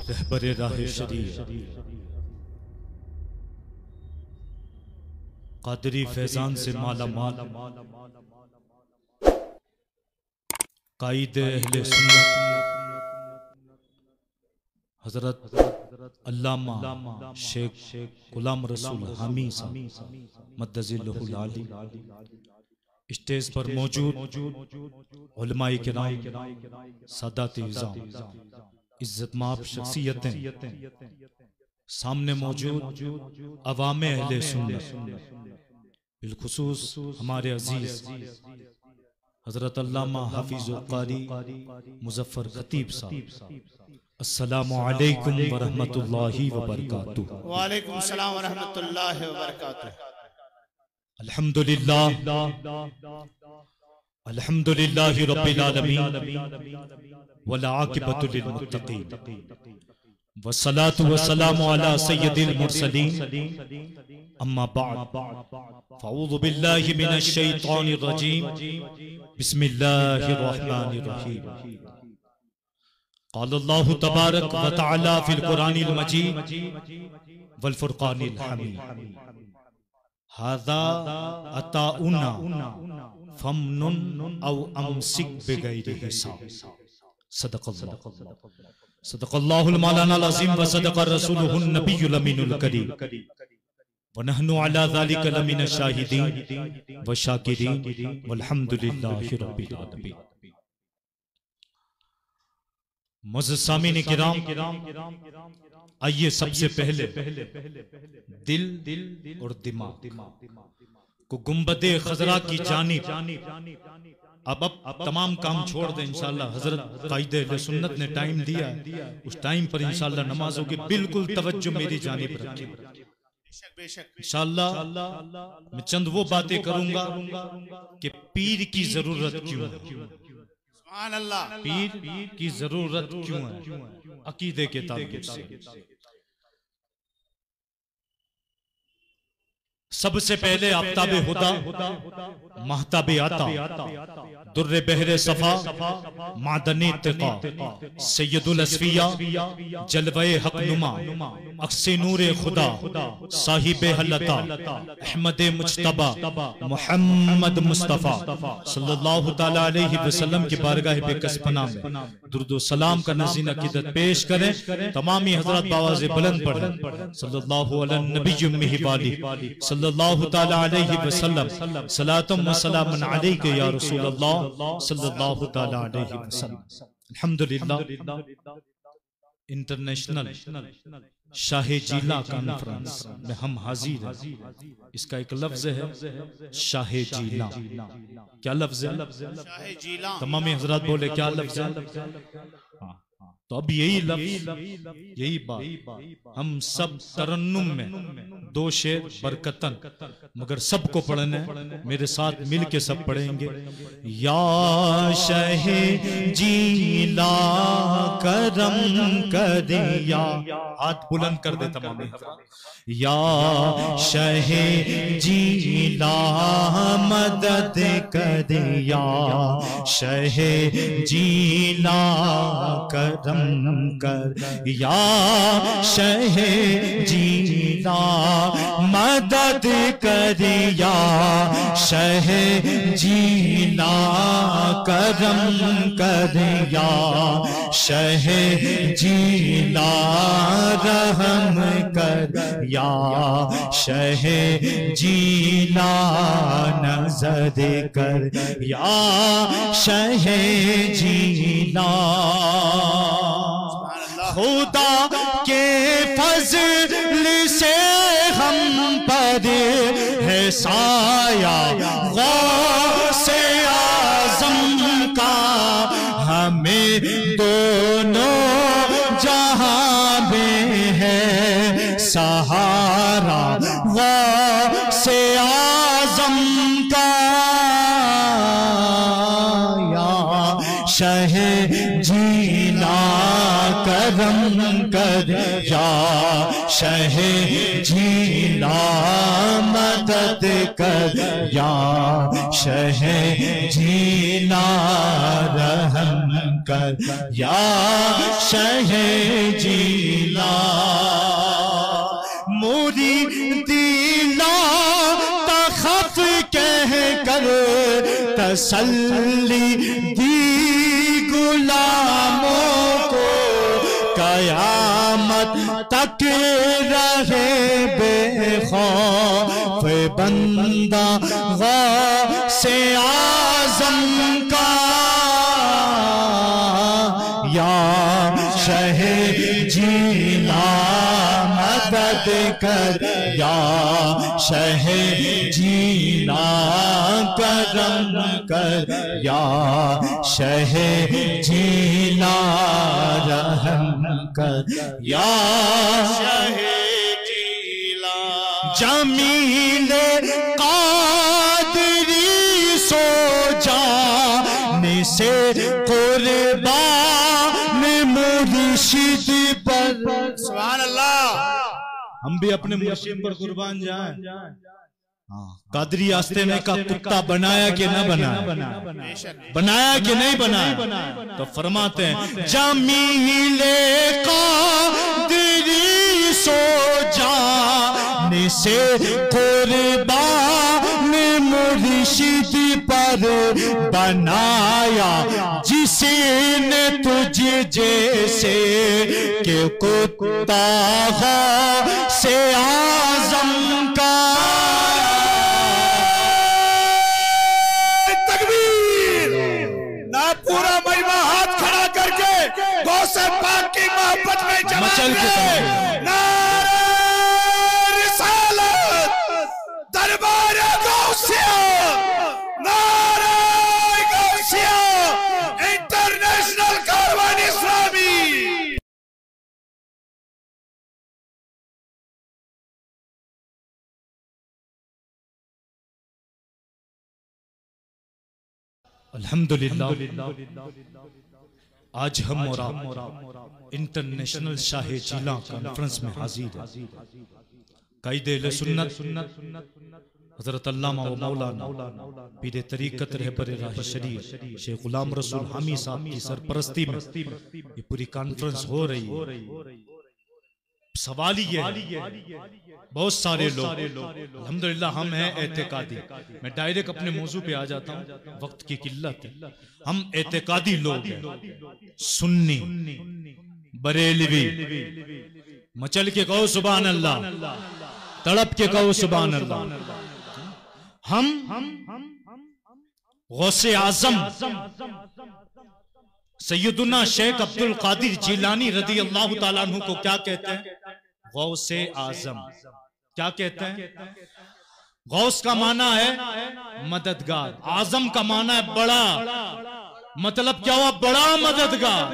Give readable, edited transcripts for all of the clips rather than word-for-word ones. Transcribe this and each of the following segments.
रहबरे राहे शरीयत कादरी फैजान से माला माल कायदे अहले सुन्नत हजरत अल्लामा शेख गुलाम रसूल हामी साहब मद्दजिल्लहुल आली स्टेज पर मौजूद उलमाए किराम, सादात इज़्ज़ाम, इज्जतमाब शख्सियतें, सामने मौजूद अवामे अहले सुन्नत, बिलखुसूस हमारे अजीज हजरत अल्लामा हाफिज़ुल क़ारी मुज़फ़्फ़र खतीब साहब, अस्सलामु अलैकुम व रहमतुल्लाहि व बरकातुहू। व अलैकुम सलाम व रहमतुल्लाहि व बरकातुहू। अल्हम्दुलिल्लाह अल्हम्दुलिल्लाहि रब्बिल आलमीन वल आक़िबतु लिल मुत्तक़ीन वस्सलातु वस्सलामु अला सय्यिदिल मुरसलीन अम्मा बअद फ़अऊज़ु बिल्लाहि मिनश शैतानिर रजीम बिस्मिल्लाहिर रहमानिर रहीम। क़ाल अल्लाहु तबारक व तआला फ़िल क़ुरानिल मजीद वल फ़ुरक़ानिल हमीद हाज़ा अताउना फमनुन औ अमसिक बिगैरि हिसाब। सदक़ल्लाहुल मौलानाल अज़ीम व सदक़ रसूलुहुन नबियुल अमीनुल करीम व नहनु अला ज़ालिका लमिनश शाहिदीन व शाकिरीन वल्हम्दुलिल्लाहि रब्बिल आलमीन। मुअज़्ज़िज़ सामीन किराम, आइए सबसे पहले दिल और दिमाग को गुंबदे खजरा की जानिब अब तमाम काम छोड़ दें इंशाअल्लाह। हजरत कायदे अहले सुन्नत ने टाइम दिया, उस टाइम पर इंशाअल्लाह नमाजों की बिल्कुल तवज्जो मेरी जानिब रखें। इंशाअल्लाह मैं चंद वो बातें करूंगा कि पीर की जरूरत क्यों है, पीर की जरूरत क्यों है, अकीदे के ताल्लुक से। सबसे पहले आफ्ताबे हुदा, महताबे आता, दुर्रे बहरे सफा, मादने तिका, सैयदुल अस्फिया, जलवे हक नुमा, अक्से नूरे खुदा, साहिबे हल्लता, अहमदे मुज्तबा, मुहम्मद मुस्तफा सल्लल्लाहु ताला अलैहि वसल्लम की बारगाह बेकसपना में दुरूद व सलाम का नज़ीर अकीदत पेश करें। तमामी हजरत बावाज़े बुलंद पढ़ें सल्लल्लाहु अला नबी उम्मी वाली सल्लल्लाहु ताला अलैहि वसल्लम सलातुम व सलामुन अलैका या रसूलल्लाह सल्लल्लाहु ताला अलैहि वसल्लम। अल्हम्दुलिल्लाह इंटरनेशनल शाहे जीला कॉन्फ्रेंस में हम हाजिर हैं। इसका एक लफ्ज है शाहे जीला। क्या लफ्ज है? शाहे जीला। तमाम हजरात बोले क्या लफ्ज है? तो अब यही लफ्ज, यही बात हम सब तरन्नुम में दो शेर बरकतन, मगर सबको पढ़ने, मेरे साथ मिल के सब पढ़ेंगे। या शहे जीला करम कर या, हाथ बुलंद कर दे तमाम। या शहे जीला मदद कर या, शहे जीला करम कर या, शहे जीला मदद कर या, शहे जीला करम कर या, शहे जीला रहम कर या, शहे जीला नजर कर या, शहे जीला। खुदा के फज़ल से हम पर है साया गौसे आज़म का, हमें दोनों जहां में है सहारा गौसे आज़म का। या शहे जीला कर करम कर या शह जीला मदद कर या शह जीला रहम कर या शह जीला मोरी दिला तखफ कह कर तसल्ली दी गुलामों को कयामत तक रहे बेखौफ बंदा गौसे आज़म का या शह जीला मदद कर या शह जीला करम कर या शह जीला रहम कर या शह जीला जमीले कादरी सो जाने से कुर्बान मुर्शिद पर। सुभान अल्लाह। हम भी अपने मुर्शिद पर कुर्बान जाएं। कादरी आस्ते का कुत्ता बनाया कि न बनाया, बनाया कि नहीं बनाया? तो फरमाते हैं जमीले कादरी सो जाने से कुर्बान मुर्शिद पर बनाया जिसने तुझे जैसे के कुत्ता से आज़म का। पूरा महिमा हाथ खड़ा करके गौसे पाक की मोहब्बत में मचल के नारे रिसालत दरबार गौसिया, नारे गौसिया इंटरनेशनल कारवान इस्लामी। अल्हम्दुलिल्लाह आज हम और आप इंटरनेशनल शाह जिला कॉन्फ्रेंस में हाजिर है। कायदे सुन्नत हजरत अल्लामा व मौलाना पीर तरीकत रहबर राह शरीफ शेख गुलाम रसूल हामी साहब की सरपरस्ती में ये पूरी कॉन्फ्रेंस हो रही है। सवाल ये है, बहुत सारे लोग अल्हम्दुलिल्लाह हम हैं एतकादी, मैं डायरेक्ट अपने मौजू पे आ जाता हूँ, वक्त की किल्लत है। हम एतकादी लोग हैं, सुन्नी बरेलवी, मचल के कहो सुभान अल्लाह, तड़प के कहो सुभान अल्लाह। हम गौसे आजम सैयदुना शेख अब्दुल कादिर जिलानी रदी अल्लाह ताला अन्हु को क्या कहते हैं? गौसे आजम। क्या कहते हैं? गौस का माना है मददगार, आजम का माना है बड़ा। मतलब क्या हुआ? बड़ा मददगार।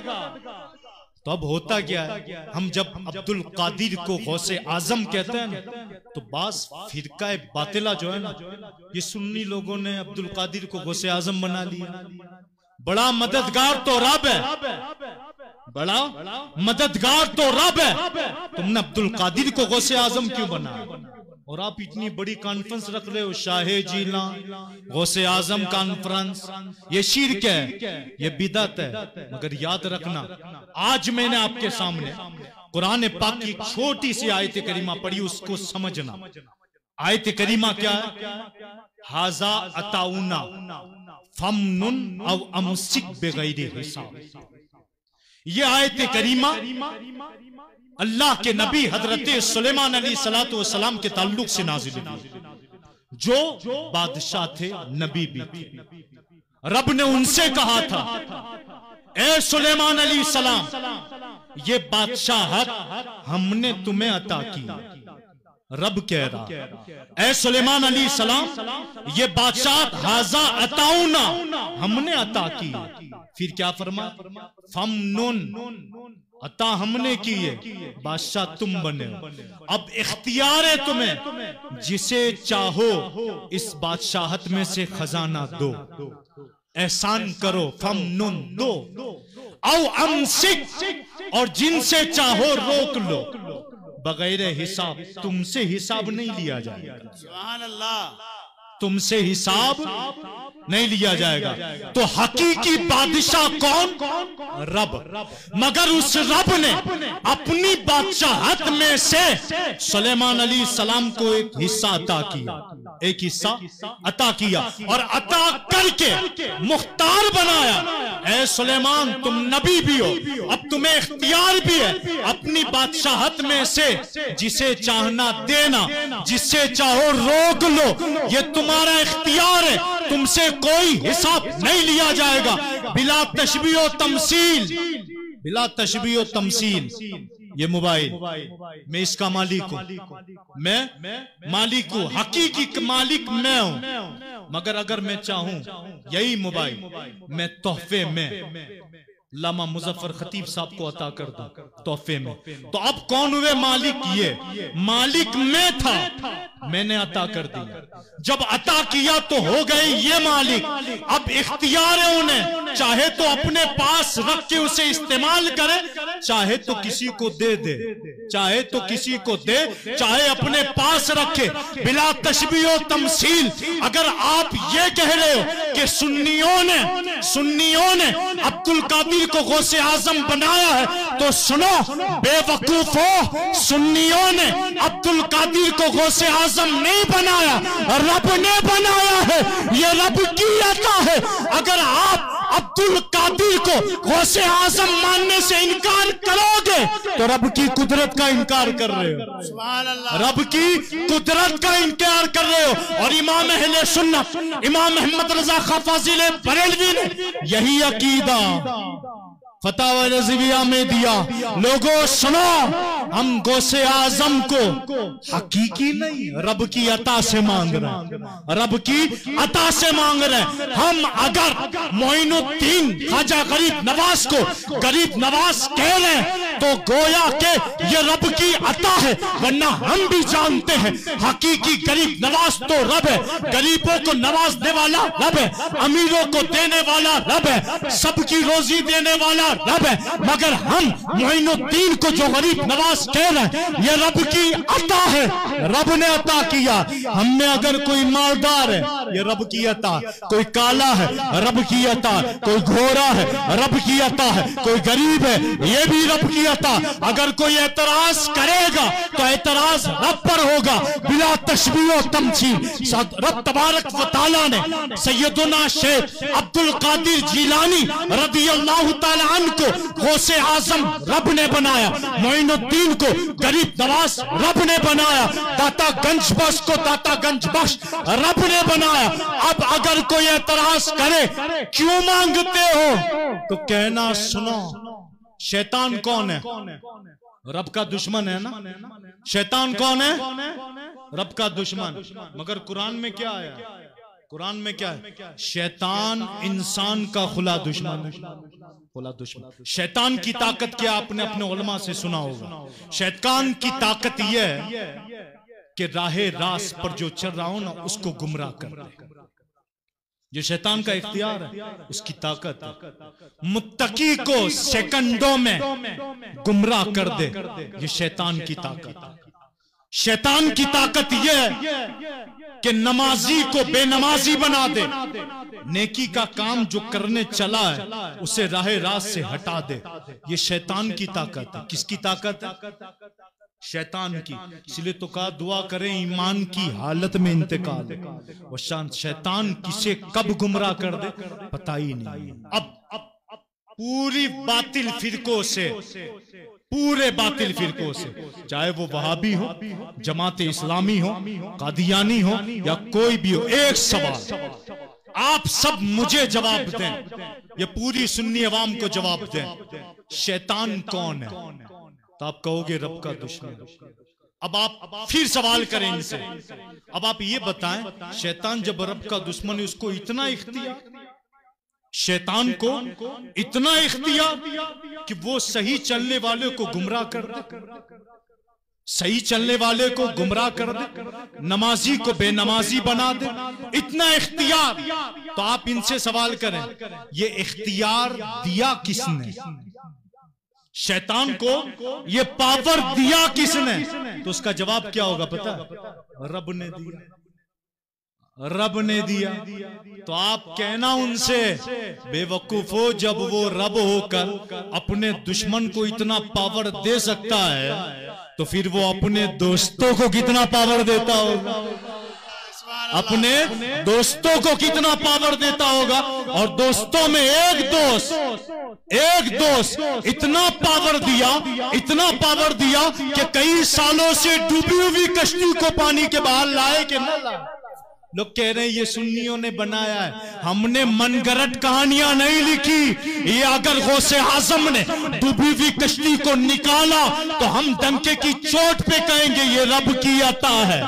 तो अब होता क्या है, हम जब अब्दुल कादिर को गौसे आजम कहते हैं ना, तो बास फिरका बातिला जो है ना, ये सुन्नी लोगों ने अब्दुल कादिर को गौसे आजम बना लिया। बड़ा मददगार तो रब है, बड़ा मददगार तो रब है, तुमने अब्दुल कादिर को गौसे आजम क्यों बनाया? और आप इतनी बड़ी कॉन्फ्रेंस रख रहे हो, शाहे जिला गौसे आजम कॉन्फ्रेंस। ये शिर्क है, ये बिदअत है। मगर याद रखना, आज मैंने आपके सामने कुरान पाक की छोटी सी आयत करीमा पढ़ी, उसको समझना। आयत करीमा क्या है? हाजा अताउना फमनुन अव अमसिक बेगैरि हिसाब। ये आयत करीमा अल्लाह के नबी हजरत सुलेमान अलैहिस्सलातु वस्सलाम के ताल्लुक से नाजिल हुई, जो बादशाह थे, नबी भी थे। रब ने उनसे कहा था, ए सुलेमान अलैहिस्सलाम, ये बादशाहत हमने तुम्हें अता की। रब कह रहा, ए सुलेमान अलैहिस्सलाम, ये बादशाह हाजा अताउना हमने अता की। फिर क्या फरमा? फमनुन, अता हमने की है, बादशाह तुम बने। अब इख्तियार है तुम्हें, जिसे चाहो इस बादशाहत में से खजाना दो, एहसान करो, फमनुन दो, औ अमसिक, और जिनसे चाहो रोक लो, बगैर हिसाब तुमसे हिसाब नहीं लिया जाएगा। सुभान अल्लाह। तुमसे हिसाब नहीं लिया जाएगा। तो हकीकी बादशाह कौन? रब। मगर उस रब ने अपनी बादशाहत में से सुलेमान अलैहि सलाम को एक हिस्सा अता किया, एक हिस्सा अता किया और अता करके मुख्तार बनाया। ऐ सुलेमान, तुम नबी भी हो, अब तुम्हें इख्तियार भी है अपनी बादशाहत में से जिसे चाहना देना, जिससे चाहो रोक लो। ये तुम्हारा इख्तियार है, तुमसे कोई हिसाब नहीं लिया जाएगा। बिला तशबीह व तमसील, बिला तशबीह व तमसील। ये मोबाइल मैं इसका मालिक हूं, मैं मालिक हूं, हकीकी मालिक मैं हूं। मगर अगर मैं चाहूं यही मोबाइल मैं तोहफे में लामा मुजफ्फर खतीब साहब को अता कर दूं तोहफे में, तो अब कौन हुए मालिक? ये मालिक मैं था, मैंने अता कर दिया। जब अता किया तो हो गए ये मालिक। अब इख्तियार है उन्हें, चाहे तो अपने पास रख के उसे इस्तेमाल करे, चाहे तो किसी को दे दे, चाहे तो किसी को दे, चाहे अपने पास रखे। बिला तशबीह व तमसील। अगर आप ये कह रहे हो कि सुन्नियों ने अब्दुल कादिर को गौसे आजम बनाया है, तो सुनो बेवकूफो, सुन्नियों ने अब्दुल कादिर को गौसे आजम नहीं बनाया, रब ने बनाया है। ये रब की अता है। अगर आप अब्दुल कादिर को गौसे आजम मानने से इनकार करोगे तो रब की कुदरत का इनकार कर रहे हो, सुभान अल्लाह। रब की कुदरत का इनकार कर रहे हो। और इमाम अहले सुन्नत इमाम अहमद रजा खां फाजिल बरेलवी ने यही अकीदा फतावा रज़विया में दिया। लोगों सुनो, हम गौसे आजम को हकीकी नहीं रब की अता से मांग रहे हैं, रब की अता से मांग रहे हैं। हम अगर मोइनुद्दीन ख्वाजा गरीब नवाज को गरीब नवाज कह रहे हैं तो गोया के ये रब की अता है, वरना हम भी जानते हैं हकीकी गरीब नवाज तो रब है। गरीबों को नवाजने वाला रब है, अमीरों को देने वाला रब है, सबकी रोजी देने वाला रब है। मगर हम मोइनुद्दीन को जो गरीब नवाज कह रहे हैं ये रब की अता है, रब ने अता किया। हम में अगर कोई मालदार है ये रब की अता, कोई काला है रब की अता, कोई घोड़ा है रब की अता है, कोई गरीब है ये भी रब की अता। अगर कोई एतराज करेगा तो एतराज रब पर होगा, बिला तशबीह व तमसील। रब तबारक व तआला ने सैयदुना शेख अब्दुल कादिर जिलानी रदियल्लाहु तआला अन्हु को गौसे आजम रब ने बनाया, मोइनुद्दीन को गरीब नवाज रब ने बनाया, दाता गंज बख्श को दाता गंज बख्श रब ने बनाया। अब अगर कोई एतराज करे क्यों मांगते हो तो कहना सुनो, शैतान कौन है? रब का दुश्मन है ना। शैतान कौन है? रब का दुश्मन। मगर कुरान में क्या आया? कुरान में क्या है? शैतान इंसान का खुला दुश्मन है, खुला दुश्मन। शैतान की ताकत क्या आपने अपने उलमा से सुना होगा। शैतान की ताकत यह है कि राहे रास पर जो चल रहा हो ना उसको गुमराह कर दे। ये शैतान का इख्तियार है, उसकी ताकत है। मुत्तकी को सेकंडों में गुमराह कर दे, ये शैतान की ताकत है। शैतान की ताकत यह है कि नमाजी को बेनमाजी बना दे, नेकी का काम जो करने चला है उसे राहे रात से हटा दे। ये शैतान की ताकत है। किसकी ताकत है? शैतान की। इसलिए तो कहा दुआ करें ईमान की हालत में इंतकाल। और शैतान किसे कब गुमराह कर दे पता ही नहीं। अब पूरी बातिल फिरकों से, पूरे बातिल फिरकों से, चाहे वो वहाबी हो, जमात इस्लामी हो, कादियानी हो या कोई भी हो, एक सवाल आप सब मुझे जवाब दें, ये पूरी सुन्नी अवाम को जवाब दें, शैतान कौन है? तो आप कहोगे रब का दुश्मन। अब आप फिर सवाल करें इनसे, अब आप ये बताएं शैतान जब रब का दुश्मन है उसको इतना इख्तियार, शैतान को इतना इख्तियार कि वो सही चलने वाले को गुमराह कर दे, सही चलने वाले को गुमराह कर दे, नमाजी को बेनमाजी बना दे, इतना इख्तियार। तो आप इनसे सवाल करें ये इख्तियार दिया किसने? शैतान को ये पावर दिया किसने? तो उसका जवाब क्या होगा पता? रब ने दिया, रब ने दिया। तो आप कहना उनसे बेवकूफ हो, जब वो रब होकर अपने दुश्मन को इतना पावर दे सकता है तो फिर वो अपने दोस्तों को कितना पावर देता होगा, अपने दोस्तों को कितना पावर देता होगा। और दोस्तों में एक दोस्त इतना पावर दिया, इतना पावर दिया कि कई सालों से डूबी हुई कश्ती को पानी के बाहर लाए कि न लाए। लोग कह रहे हैं ये सुन्नियों ने बनाया है, हमने मनगढ़ंत कहानियां नहीं लिखी। ये अगर गौसे आजम ने डूबी हुई कश्ती को निकाला तो हम डंके की चोट पे कहेंगे ये रब की अता है,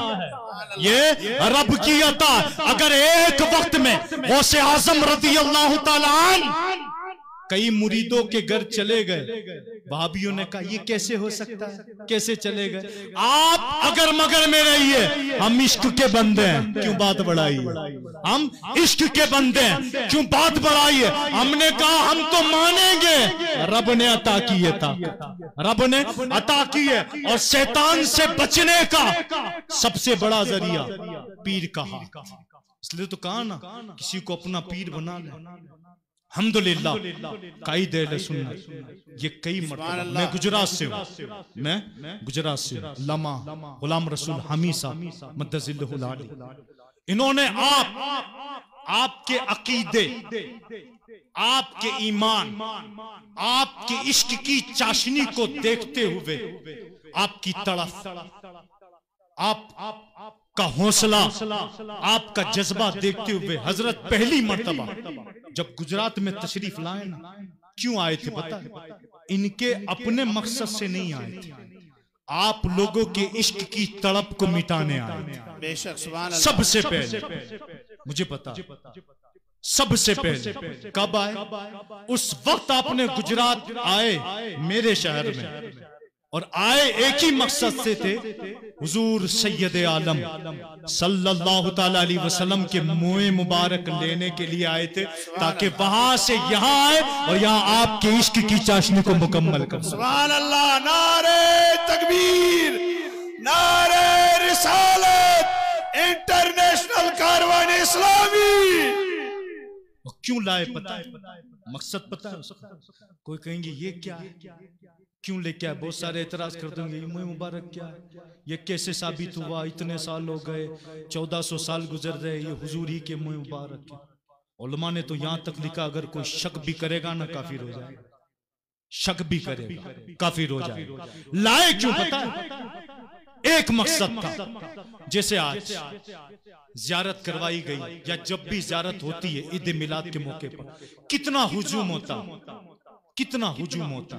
ये रब की अता। अगर एक वक्त में गौसे आजम रज़ी अल्लाह ताला अन्हु कई मुरीदों के घर चले गए, भाभियों ने कहा ये कैसे हो सकता है, कैसे चले गए? आप अगर मगर में रहिए, हम इश्क के बंदे हैं, क्यों बात बढ़ाई? हम इश्क के बंदे हैं, क्यों बात बढ़ाई है? हमने कहा हम तो मानेंगे, रब ने अता की है, रब ने अता की है। और शैतान से बचने का सबसे बड़ा जरिया पीर का हाथ, इसलिए तो कहा ना किसी को अपना पीर बना ले। अल्हम्दुलिल्लाह कायदे सुन्नत ये कई मरतबा, मैं गुजरात से हूँ, लमा गुलाम रसूल हमीद साहब मद्दजिल्लहुल आली, इन्होंने आपके अकीदे, आपके ईमान, आपके इश्क की चाशनी को देखते हुए, आपकी तड़फ, आपका हौसला, आपका जज्बा देखते हुए हजरत पहली मर्तबा जब गुजरात में तशरीफ लाए ना, क्यों आए थे पता है? इनके अपने मकसद से नहीं आए थे, आप लोगों के इश्क की तड़प को मिटाने आए थे। बेशक सुभान अल्लाह। सबसे पहले मुझे पता, सबसे पहले कब आए? उस वक्त आपने गुजरात आए मेरे शहर में, और आए एक ही मकसद से थे, हुजूर सैयद आलम सल्लल्लाहु ताला अलैहि वसल्लम के मुँह मुबारक लेने के लिए आए थे, ताकि वहां से यहाँ आए और यहाँ आपके इश्क की चाशनी को मुकम्मल कर। सुभान अल्लाह, नारे तकबीर, नारे रिसालत, इंटरनेशनल कारवान इस्लामी। क्यों लाए पता है? मकसद पता है उसका? कोई कहेंगे ये क्या है, क्यों लेके आए? बहुत सारे एतराज कर देंगे ये मुँह मुबारक क्या है, ये कैसे साबित हुआ, इतने साल हो गए, 1400 साल गुजर रहे, ये हुजूर ही के मुँह मुबारक है। उलमा ने तो यहाँ तक लिखा अगर कोई शक भी करेगा ना काफिर हो जाएगा, शक भी करेगा काफिर हो जाएगा। लाए क्यों पता है? एक मकसद था, जैसे आज ज़ियारत करवाई गई या जब भी ज़ियारत होती है ईद मिलाद के मौके पर, कितना हुजूम होता, कितना हुजूम होता।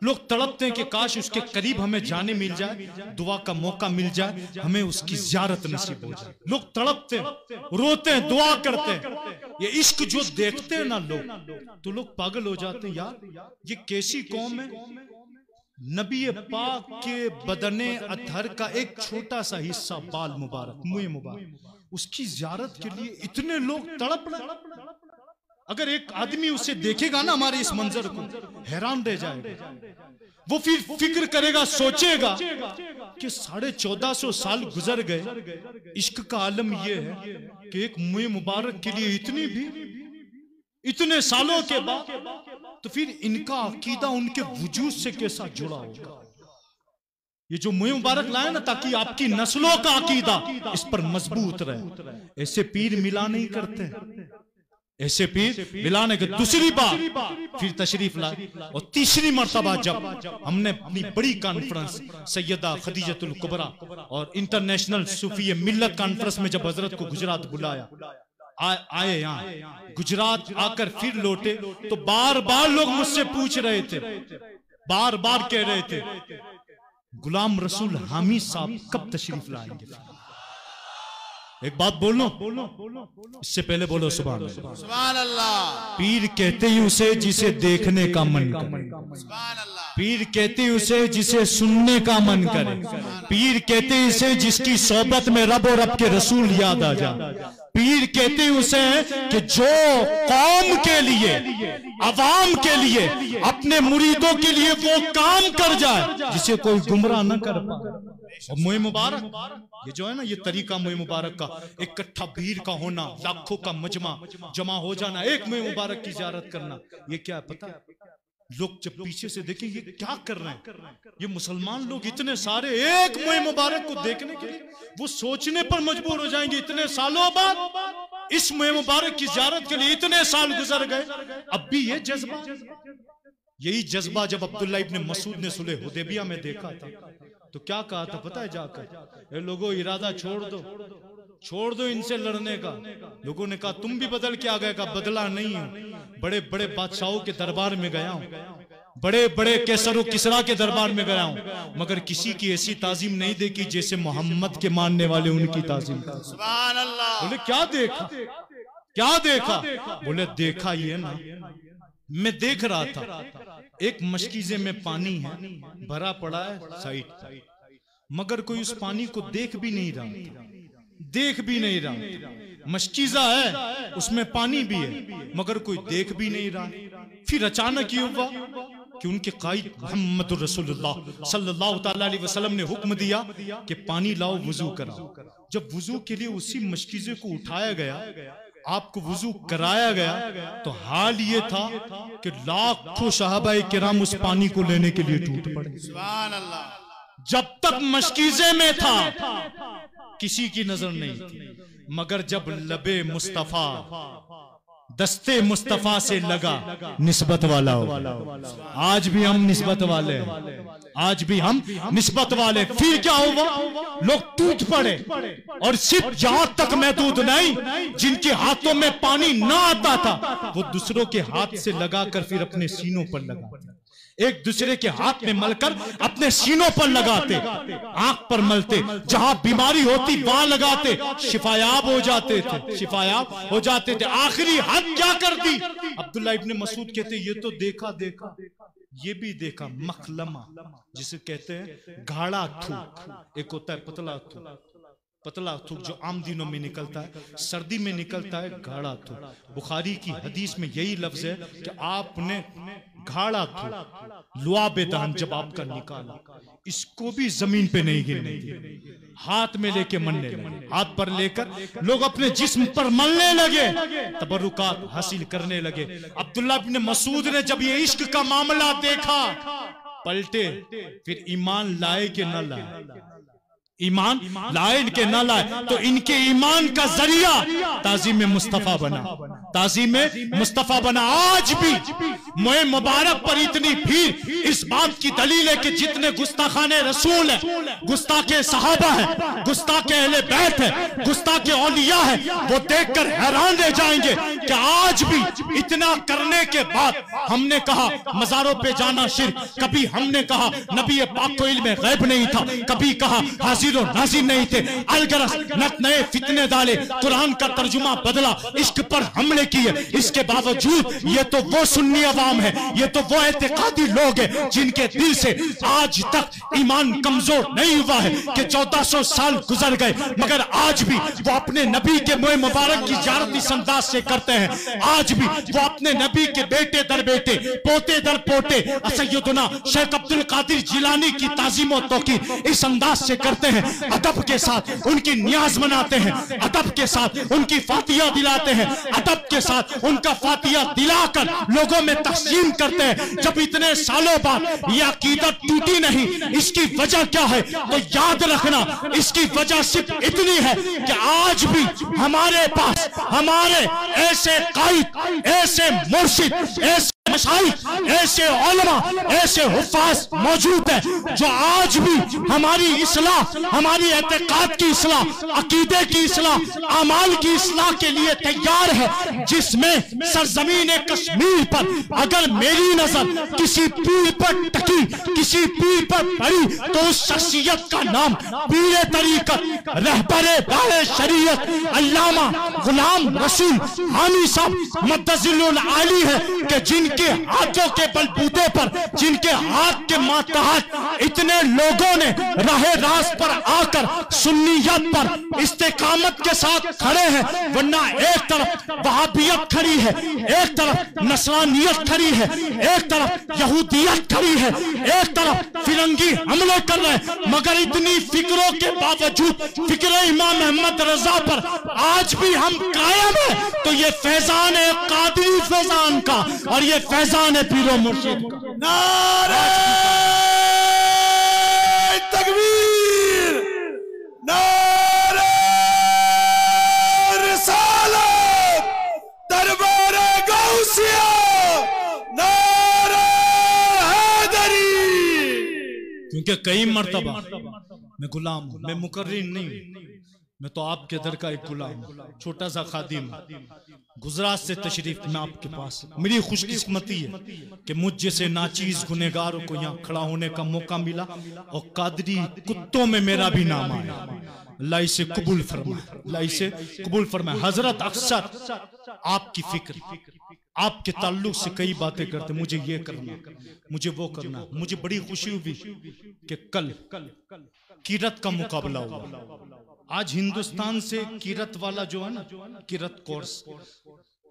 लोग तड़पते हैं कि काश उसके करीब हमें जाने मिल जाए, दुआ का मौका मिल जाए, हमें उसकी ज़ियारत नसीब हो जाए। लोग तड़पते हैं, रोते हैं, दुआ करते हैं। ये इश्क जो देखते हैं ना लोग, तो लोग पागल हो जाते हैं, यार ये कैसी कौम है, नबी पाक के बदने अतहर का एक छोटा सा हिस्सा, बाल मुबारक, मुँह मुबारक, उसकी ज़ियारत के लिए इतने लोग तड़प रहे। अगर एक आदमी उसे देखेगा ना हमारे इस मंजर को, हैरान रह जाएगा। वो फिर फिक्र करेगा, सोचेगा कि 1450 साल गुजर गए, इश्क का आलम यह है कि एक मुँह मुबारक के लिए इतनी भी, इतने सालों के बाद, तो फिर इनका अकीदा उनके वजूद से कैसा जुड़ा होगा। ये जो मुँह मुबारक लाए ना, ताकि आपकी नस्लों का अकीदा इस पर मजबूत रहे। ऐसे पीर मिला नहीं करते, ऐसे पीर मिलाने के। दूसरी बार फिर तशरीफ लाए, और तीसरी मर्तबा जब हमने अपनी बड़ी कॉन्फ्रेंस सैयदा खदीजतुल कुबरा और इंटरनेशनल सूफी मिल्लत कॉन्फ्रेंस में जब हजरत को गुजरात बुलाया, आए यहाँ गुजरात आकर फिर लौटे, तो बार बार लोग मुझसे पूछ रहे थे, बार बार कह रहे थे गुलाम रसूल हामिद साहब कब तशरीफ लाएंगे। एक बात बोलो, इससे पहले बोलो सुभान अल्लाह। सुभान अल्लाह। पीर कहते ही उसे जिसे देखने का मन करे। सुभान अल्लाह। पीर कहते उसे जिसे सुनने का मन करे, पीर कहते उसे जिसकी सोबत में रब और रब के रसूल याद आ जाए, पीर कहते उसे कि जो कौम के लिए, अवाम के लिए, अपने मुरीदों के लिए वो काम कर जाए जिसे कोई गुमराह न कर पाए। और मुए मुबारक ये जो है ना, ये तरीका मुए मुबारक का, इकट्ठा भीड़ का होना, लाखों का मजमा जमा हो जाना, एक मुए मुबारक की ज़ियारत करना, ये क्या है पता है? लोग जब पीछे से देखें ये क्या कर रहे हैं, ये मुसलमान लोग इतने सारे एक मुए मुबारक को देखने के लिए वो सोचने पर मजबूर हो जाएंगे, इतने सालों बाद इस मुए मुबारक की ज़ियारत के लिए इतने साल गुजर गए, अब भी ये जज्बा, यही जज्बा जब अब्दुल्ला इब्न मसूद ने सुलह हुदैबिया में देखा था तो क्या कहा था पता है? जाकर ए लोगों, इरादा छोड़ दो इनसे लड़ने का। लोगों ने कहा तुम भी बदल के आ गए, का बदला नहीं हूं, बड़े बड़े बादशाहों के दरबार में गया हूं, बड़े बड़े कैसर किसरा के दरबार में गया हूं, मगर किसी की ऐसी ताजीम नहीं देखी जैसे मोहम्मद के मानने वाले उनकी ताजीम। सुभान अल्लाह। बोले क्या देखा, क्या देखा? बोले देखा ये ना, मैं देख रहा था एक मशकीजे में पानी है, भरा पड़ा है साइड, मगर कोई उस पानी को देख भी नहीं रहा, देख भी नहीं रहा। मशकीजा है, उसमें पानी भी है, मगर कोई देख भी नहीं रहा। फिर अचानक ये हुआ कि उनके कायद मोहम्मद रसूलुल्लाह सल्लल्लाहु ताला अलैहि वसल्लम ने हुक्म दिया कि पानी लाओ, वुजू कराओ। जब वुजू के लिए उसी मशकीजे को उठाया गया, आपको वुजू कराया गया, तो हाल ये था कि लाखों सहाबाए किराम उस पानी को लेने के लिए टूट पड़े। सुभान अल्लाह। जब तक मशकीजे में था किसी की नजर नहीं थी, मगर जब लबे मुस्तफा दस्ते मुस्तफा से लगा, निस्बत वाला हो। आज भी हम निस्बत वाले हैं, आज भी हम निस्बत वाले। फिर क्या हुआ? लोग टूट पड़े, और सिर्फ जहां तक महदूद नहीं, जिनके हाथों में पानी ना आता था वो दूसरों के हाथ से लगाकर फिर अपने सीनों पर लगाते, एक दूसरे के हाथ में मलकर अपने सीनों पर लगाते, आंख पर मलते, जहां बीमारी होती वहां लगाते, शिफायाब हो जाते थे, शिफायाब हो जाते थे। आखिरी हद क्या कर दी? अब्दुल्ला इब्न मसूद कहते ये तो देखा, ये भी देखा मखलमा, जिसे कहते हैं गाढ़ा थूक, एक होता है पतला थूक, पतला थूक जो आम दिनों में निकलता है, सर्दी में निकलता है गाढ़ा थूक। बुखारी की हदीस में यही लफ्ज है कि आपने गाढ़ा थूक लुआबे दहन जब आपका निकाला, इसको भी जमीन पे नहीं गिरने दिया, हाथ में लेके मलने लगे, हाथ पर लेकर लोग अपने जिस्म पर मलने लगे, तबरुकात हासिल करने लगे। अब्दुल्ला इब्न मसूद ने जब ये इश्क का मामला देखा, पलटे, फिर ईमान लाए कि न लाए, ईमान लाए के ना लाए, तो इनके ईमान का जरिया ताज़ीम मुस्तफा बना, ताज़ीम मुस्तफा बना। आज भी मोए मुबारक पर इतनी भीड़ इस बात की दलील है कि जितने गुस्ताखाने रसूल है, गुस्ताखे सहाबा है, गुस्ताखे अहले बैत है, गुस्ताखे औलिया है, वो देखकर हैरान रह जाएंगे कि आज भी इतना करने के बाद हमने कहा मजारों पे जाना शिर्क, कभी हमने कहा नबी पाक को इल्म गैब नहीं था, कभी कहा हाजिर नाजिर नहीं थे, अलगरस नत नए फितने डाले, कुरान का तर्जुमा बदला, इश्क पर हमले किए। इसके बावजूद ये तो वो सुन्नी अवाम है, ये तो वो एतिकादी लोग हैं जिनके दिल से आज तक ईमान कमजोर नहीं हुआ है कि 1400 साल गुजर गए, मगर आज भी वो अपने नबी के मुए मुबारक की ज़ियारत इस अंदाज से करते हैं। आज भी वो अपने नबी के बेटे दर बेटे, पोते दर पोते सैयदना शेख अब्दुल कादिर जिलानी की ताज़ीम और तौकीर इस अंदाज से करते हैं। अदब के साथ उनकी नियाज मनाते हैं, अदब के साथ उनकी फातिया दिलाते हैं, अदब के साथ उनका फातिया दिलाकर लोगों में तक़सीम करते हैं। जब इतने सालों बाद यह अकीदत टूटी नहीं, इसकी वजह क्या है? तो याद रखना, इसकी वजह सिर्फ इतनी है कि आज भी हमारे पास हमारे ऐसे कायद, ऐसे मुर्शिद, ऐसे मशाइख, ऐसे उलमा, ऐसे हुफ़ाज़ मौजूद है जो आज भी हमारी इस्लाह, हमारी एतकाद की इस्लाह, अकीदे की इस्लाह, अमाल की इस्लाह के लिए तैयार है। जिसमें सरजमीन कश्मीर पर अगर मेरी नजर किसी पीर पर टकी, किसी पीर पर पड़ी, तो उस शख्सियत का नाम पीर तरीकत, रहबरे दाए शरीयत अल्लामा गुलाम रसूल हानी साहब मद्दजिलुल आली है कि जिनके जिनके हाथों के बलबूते पर, जिनके हाथ के मातहत इतने लोगों ने राहे रास्त पर आकर सुन्नियत पर इस्तेकामत के साथ खड़े हैं। वरना एक तरफ वहाबियत खड़ी है, एक तरफ नसरानियत खड़ी है, एक तरफ यहूदियत खड़ी है, एक तरफ फिरंगी हमले कर रहे हैं। मगर इतनी फिक्रों के बावजूद फिक्र इमाम अहमद रजा पर आज भी हम कायम है। तो ये फैजान है कादरी फैजान का, और ये फैजान है पीरो मुर्शिद का। नारे तकबीर, नारे रिसालत, दरबारे गौसिया, नारे हैदरी। क्योंकि कई मर्तबा मैं गुलाम हूं, मैं मुकर्रिर नहीं हूं, मैं तो आपके दर का एक गुलाम हूं, छोटा सा खादिम। गुजरात से तशरीफ मैं आपके पास, मेरी खुशकिस्मती है कि मुझ जैसे नाचीज गुनहगारों को यहाँ खड़ा होने का मौका मिला, और कादरी कुत्तों में मेरा भी नाम आया। अल्लाह इसे कबूल फरमाए, अल्लाह इसे कबूल फरमाए। हजरत अक्सर आपकी फिक्र, आपके ताल्लुक से कई बातें करते, मुझे ये करना, मुझे वो करना। मुझे बड़ी खुशी हुई कि कल कीरत का मुकाबला हुआ। आज हिंदुस्तान से कीरत वाला जो है ना, कीरत कोर्स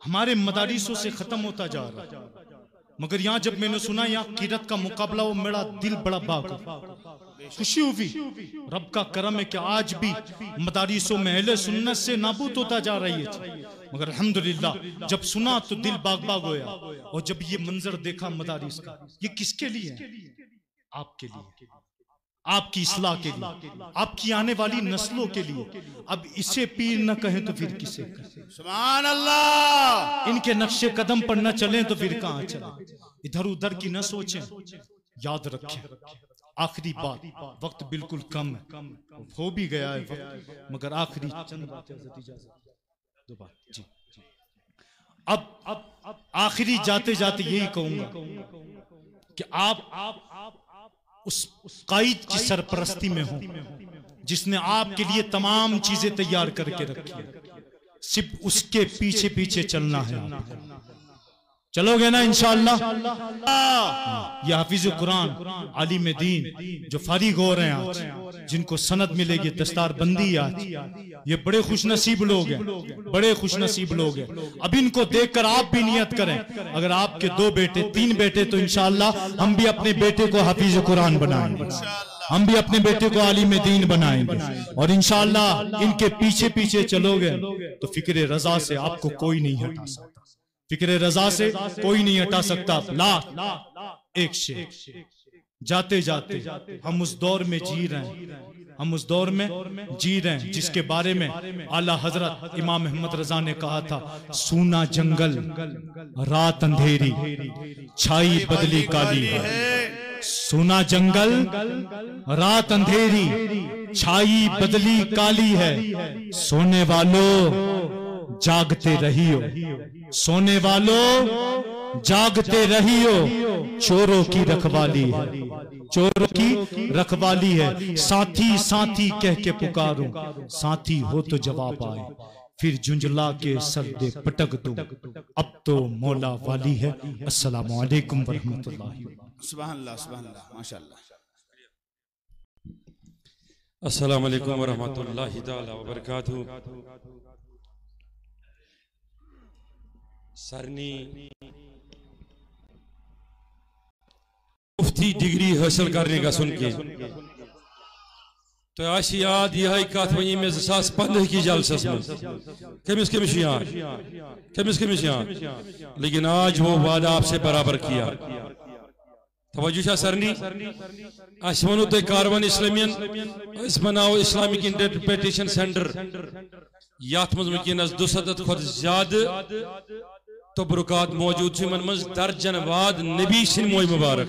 हमारे मदारिसों से खत्म होता जा रहा है। मगर यहाँ जब मैंने सुना यहाँ कीरत का मुकाबला हो, मेरा दिल बड़ा भागा, खुशी हुई। रब का करम है कि आज भी मदारिसों में अहले सुन्नत से नाबूद होता जा रही है। मगर अल्हम्दुलिल्लाह जब सुना तो दिल बाग बाग होया। और जब ये मंजर देखा मदारिस का, ये किसके लिए है? आपके लिए, आपकी इस्लाह के लिए, आपकी आने वाली नस्लों के लिए। अब इसे पीर न कहें तो फिर किसे कहें? सुभान अल्लाह। इनके नक्शे कदम पर न चलें तो फिर कहां चलें? इधर उधर की न सोचें, याद रखें। आखिरी बात, वक्त बिल्कुल कम है, हो भी गया है वक्त, मगर आखिरी चंद बातें, दो बात जी। अब आखिरी जाते जाते यही कहूंगा कि आप उस कायद की सरपरस्ती में हो जिसने आपके लिए तमाम चीजें तैयार करके रखी है। सिर्फ उसके पीछे पीछे चलना है। चलोगे ना इंशाअल्लाह? ये हाफिज कुरान, आलिम दीन जो फारिग हो रहे हैं आज, जिनको सनद मिलेगी, दस्तार बंदी आज, ये बड़े खुशनसीब लोग हैं, बड़े खुशनसीब लोग हैं। अब इनको देखकर आप भी नियत करें, अगर आपके 2 बेटे 3 बेटे तो इंशाअल्लाह हम भी अपने बेटे को हाफिज कुरान बनाएंगे, हम भी अपने बेटे को आलिम दीन बनाएंगे। और इंशाअल्लाह इनके पीछे पीछे चलोगे तो फिक्र रजा से आपको कोई नहीं हटा सकता, फिक्र रजा से कोई नहीं हटा सकता। एक शेर, जाते जाते हम उस दौर में जी रहे हैं, हम उस दौर में जी रहे हैं जिसके बारे में आला हजरत इमाम अहमद रजा ने कहा था, सूना जंगल रात अंधेरी छाई बदली काली है। सूना जंगल रात अंधेरी छाई बदली काली है। सोने वालों जागते रहियो, सोने वालों जागते रहियो, चोरों की रखवाली है, चोरों की रखवाली है। साथी साथी कह के पुकारूं, साथी हो तो जवाब आए, फिर जुंजला के सर्दे पटक दूं, अब तो मौला वाली है। अस्सलामु अलैकुम वरहमतुल्लाहि। सुभान अल्लाह, सुभान अल्लाह, माशाअल्लाह। अस्सलामु अलैकुम वरहमतुल्लाहि ताला व बरकातहू। सरनी मुफ्ती डिग्री हासिल करने का सुन के तो आज याद यह कत वन मे 2015 की जलसस में कमिस कमिस याद, कमिस कमिस याद, लेकिन आज वो वादा आपसे बराबर किया। तवज्जो सरनी अस वनो तो कारवान इस्लामियन अस बनाओ इस्लामिक इंटरप्रिटेशन सेंटर, यथ मज वनकस 200 खुद ज्यादा तबरुकात मौजूद मन दर्जन वाद नबी सिन मोय मुबारक,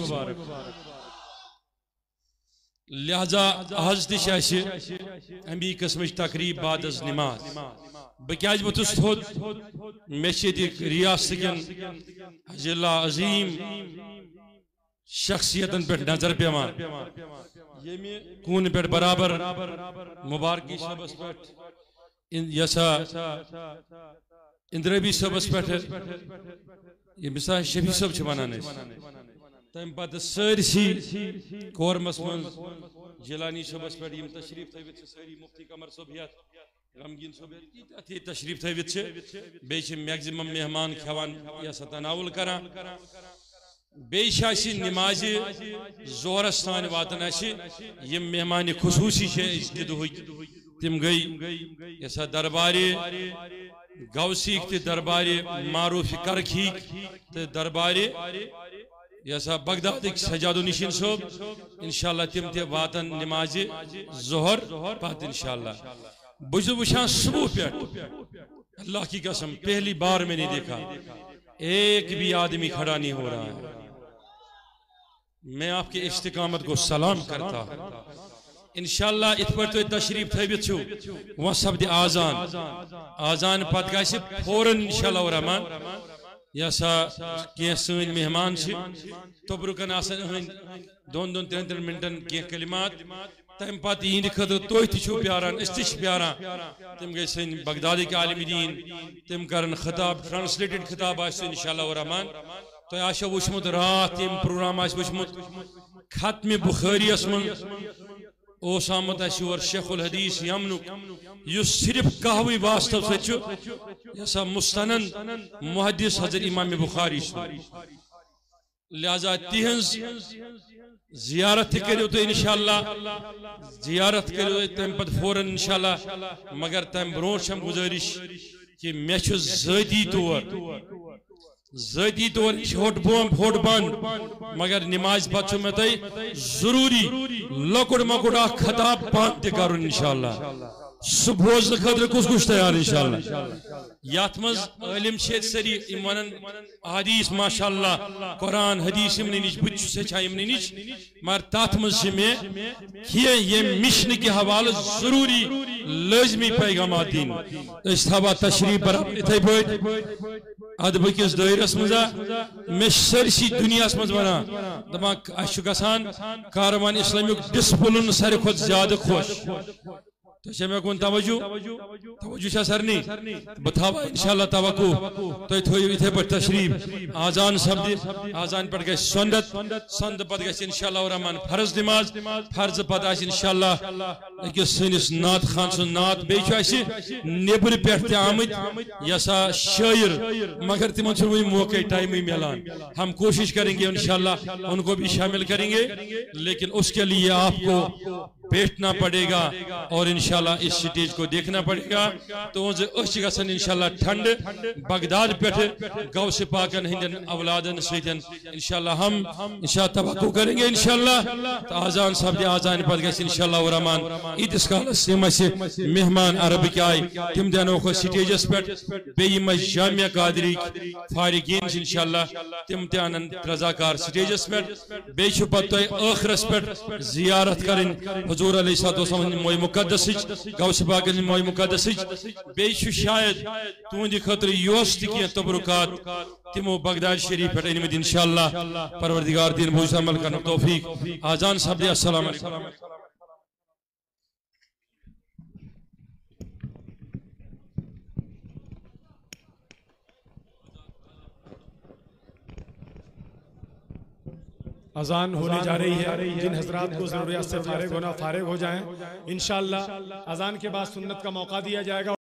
लिहाजा आज तमी कस्म तकरीब बाद नमाज बह वोथुस थोद मे रियासत अजिला अजीम शख्सियतन पे नजर पेवान कून पे बराबर मुबारकी शबस पे यसा इंद्रबी सबस पे ये मिसाल शफी सब वनान तम पत सरसी कोरमस मन जिलानी सबस पे तशरीफ थवित सारी मुफ्ती कमर सोब गमगीन सोब तशरीफ थवित बे मैक्सिमम मेहमान खेवान या तनावुल करान बेशी नमाज जोहरस तान वातन यम मेहमान खुसूसी तम गई यसा दरबारे गौसीक ते दरबारे मारूफ करखी ते दरबारे यसा बगदाद सजादु निशिन सोब इंशाल्लाह तम ते वातन नमाज जोहर पत इंशाल्लाह बुझ वुचान सुबह पे अल्लाह की कसम पहली बार मैंने देखा एक भी आदमी खड़ा नहीं हो रहा है। मैं आपके इस्तिकामत को सलाम करता हूं। इंशाल्लाह इत पर तो तशरीफ थवित वह सब्द आजान आजान पत ग फौरन इंशाल्लाह रहमान यसा कह सन मेहमान तबरुकन दोन दोन त्रेन त्रेन मिनटन कह कलिमात तम पत इहंद खतर तुह तु प्यारान प्यारान तम गई सन बगदादी के आलिम दीन तम कर खिताब ट्रांसलेटेड खिताब इंशाल्लाह रहमान तो आशो वुचमुत रात यम प्रोग्राम वुचमुत खत्म बुखारियस मन ओस आमुत और शेखुल हदीस यमनुक युस सिर्फ कहवी वास्तव सचु यसा मुस्तनद मुहद्दिस हजरत इमाम बुखारी लिहाजा तिहंज जियारत करो तो इंशाल्लाह जियारत करो तम पत फौरन इंशाल्लाह मगर तम ब्रोह गुजारिश कि मे ज़ाती तौर होट बंद मगर नमाज पत मे तय जरूरी लकुट मकुट खताब बंद कर इंशाल्लाह सह बोजन खतर कुस कुछ तैयार इंशाल्लाह यथ मज आलिम सरी वन हदीस माशाल्लाह कुरान हदीस इमन नश बचा इमन नश मगर तथ मज मे ये मिशन के हवाले जरूरी लाजमी पैगाम दिन थवा तशरीफ पर इथे पे अद बकिस दायरस मजा मे सरसी दुनिया मज वन दपान गसान कारवान इस्लामिक डिसिप्लिन सारे खुद ज्यादा खुश तो मे कुन तवज्जो सरनी बह थवा इंशाल्लाह तवक्कु तुम थो इथे पे तशरीफ आजान सब्द आजान पे गई संद पे गई इंशाल्लाह रहमान फर्ज नमाज फर्ज पे इंशाल्लाह अकिस सनिस नात खान सुन नात बे नेबर पे आमत यसा शायर मगर तिमन वही मौके टाइम ही मिलान हम कोशिश करेंगे इंशाल्लाह उनको भी शामिल करेंगे लेकिन उसके लिए आपको बैठना पड़ेगा और इंशाल्लाह इस स्टेज को देखना पड़ेगा तो गसन इंशाल्लाह ठंड बगदाद पे गौसे पाकन हिंदन औलादन सतन इंशाल्लाह हम इंशाल्लाह तवक्कु करेंगे इंशाल्लाह तो आजान सब आजान पर गस इंशाल्लाह रहमान ईदिस कालस मेहमान अरब के आय तिम दनो स्टेजस पे बेम जामिया कादरी फारिगीन इंशाल्लाह तिम तन रजाकार स्टेजस पे बे आखिरस पे जियारत करें हुजूर अलैहिस्सलाम मोय मुकद्दस गौस पाक मोय मुकद्दस बे शायद तुंद खतर योस तक तबरुकात तिमो बगदाद शरीफ पे अनमत इंशाल्लाह परवरदिगार दिन बुझ अमल करने तौफीक आजान सब्द अस्सलाम अलैकुम। अजान होने जा रही है। जिन हजरात को जरूरियात से फारिग हो जाएं इंशाअल्लाह अजान के बाद सुन्नत का मौका दिया जाएगा।